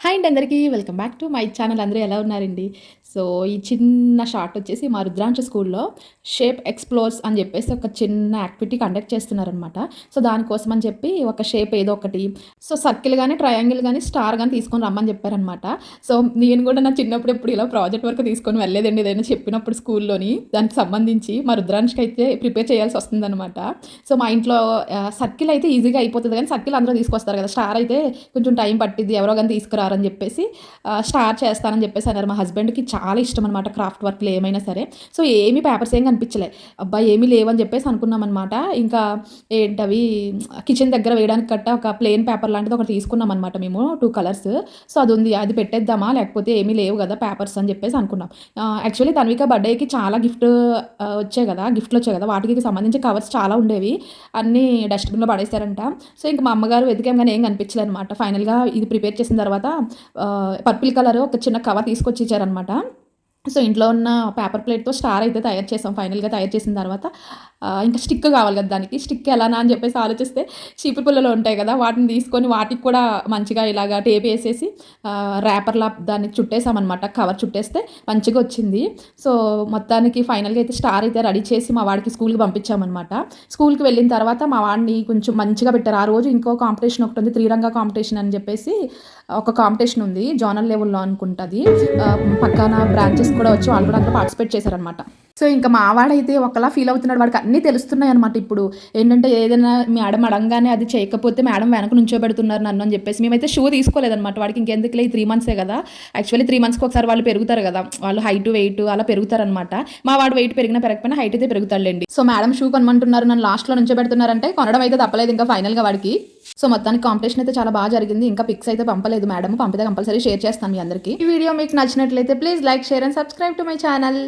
Hi అండి అందరికీ welcome back to my channel. అందరూ ఎలా ఉన్నారండి? సో ఈ చిన్న షార్ట్ వచ్చేసి మా రుద్రాంశ స్కూల్లో షేప్ ఎక్స్ప్లోర్స్ అని చెప్పేసి ఒక చిన్న యాక్టివిటీ కండక్ట్ చేస్తున్నారనమాట. సో దానికోసం అని చెప్పి ఒక షేప్ ఏదో ఒకటి, సో సర్కిల్ కానీ ట్రయాంగిల్ కానీ స్టార్ కానీ తీసుకొని రమ్మని చెప్పారనమాట. సో నేను కూడా నా చిన్నప్పుడు ఎప్పుడు ఇలా ప్రాజెక్ట్ వర్క్ తీసుకొని వెళ్ళలేదండి. ఏదైనా చెప్పినప్పుడు స్కూల్లోని దానికి సంబంధించి మా రుద్రాంశకి అయితే ప్రిపేర్ చేయాల్సి వస్తుందన్నమాట. సో మా ఇంట్లో సర్కిల్ అయితే ఈజీగా అయిపోతుంది, కానీ సర్కిల్ అందరూ తీసుకొస్తారు కదా, స్టార్ అయితే కొంచెం టైం పట్టిద్ది, ఎవరో కానీ తీసుకురారని చెప్పేసి స్టార్ చేస్తానని చెప్పేసి అన్నారు. మా హస్బెండ్కి చాలా ఇష్టం అనమాట క్రాఫ్ట్ వర్క్లు ఏమైనా సరే. సో ఏమీ పేపర్స్ ఏం కనిపించలే, అబ్బాయి ఏమీ లేవని చెప్పేసి అనుకున్నాం అనమాట. ఇంకా ఏంటవి కిచెన్ దగ్గర వేయడానికి కట్ట ఒక ప్లెయిన్ పేపర్ లాంటిది ఒకటి తీసుకున్నాం అనమాట మేము, 2 కలర్స్. సో అది ఉంది, అది పెట్టేద్దామా లేకపోతే ఏమీ లేవు కదా పేపర్స్ అని చెప్పేసి అనుకున్నాం. యాక్చువల్లీ తన్విక బర్త్డేకి చాలా వచ్చాయి కదా, గిఫ్ట్లు వచ్చాయి కదా, వాటికి సంబంధించి కవర్స్ చాలా ఉండేవి, అన్నీ డస్ట్బిన్లో పడేశారంట. సో ఇంకా మా అమ్మగారు వెతికాం కానీ ఏం కనిపించలేదు అనమాట. ఫైనల్గా ఇది ప్రిపేర్ చేసిన తర్వాత పర్పుల్ కలర్ ఒక చిన్న కవర్ తీసుకొచ్చి ఇచ్చారనమాట. సో ఇంట్లో ఉన్న పేపర్ ప్లేట్తో స్టార్ అయితే తయారు చేసాం. ఫైనల్గా తయారు చేసిన తర్వాత ఇంకా స్టిక్ కావాలి కదా, దానికి స్టిక్ ఎలానా అని చెప్పేసి ఆలోచిస్తే చీపురు పుల్లలు ఉంటాయి కదా, వాటిని తీసుకొని వాటికి కూడా మంచిగా ఇలాగా టేప్ వేసేసి ర్యాపర్లా దాన్ని చుట్టేసామన్నమాట. కవర్ చుట్టేస్తే మంచిగా వచ్చింది. సో మొత్తానికి ఫైనల్గా అయితే స్టార్ అయితే రెడీ చేసి మా వాడికి స్కూల్కి పంపించామన్నమాట. స్కూల్కి వెళ్ళిన తర్వాత మా వాడిని కొంచెం మంచిగా పెట్టారు. ఆ రోజు ఇంకో కాంపిటీషన్ ఒకటి ఉంది, త్రిరంగ కాంపిటీషన్ అని చెప్పేసి ఒక కాంపిటీషన్ ఉంది, జోనల్ లెవెల్లో అనుకుంటుంది. పక్కన బ్రాంచెస్ కూడా వచ్చి వాళ్ళు కూడా అందులో పార్టిసిపేట్ చేశారనమాట. సో ఇంకా మా వాడైతే ఒకలా ఫీల్ అవుతున్నాడు, వాడికి అన్నీ తెలుస్తున్నాయి అనమాట. ఇప్పుడు ఏంటంటే ఏదైనా మేడం అడగగానే అది చేయకపోతే మేడం వెనక నుంచోబెడుతున్నారు నన్ను అని చెప్పేసి మేమైతే షూ తీసుకోలేదన్నమాట. వాడికి ఇంకెందుకులే, 3 మంత్సే కదా. యాక్చువల్లీ 3 మంత్స్కి ఒకసారి వాళ్ళు పెరుగుతారు కదా, వాళ్ళు హైట్ వెయిట్ అలా పెరుగుతారనమాట. మా వాడు వెయిట్ పెరగకపోయినా హైట్ అయితే పెరుగుతాడులేండి. సో మేడం షూ కొనమంటున్నారు, నన్ను లాస్ట్లో నుంచోబెడుతున్నారంటే కొనడం అయితే తప్పలేదు ఇంకా ఫైనల్గా వాడికి. సో మొత్తానికి కాంపిటీషన్ అయితే చాలా బాగా జరిగింది. ఇంకా పిక్స్ అయితే పంపలేదు మేడం, పంపితే కంపల్సరీ షేర్ చేస్తాను మీ అందరికీ. ఈ వీడియో మీకు నచ్చినట్లయితే please like, share and subscribe to my channel.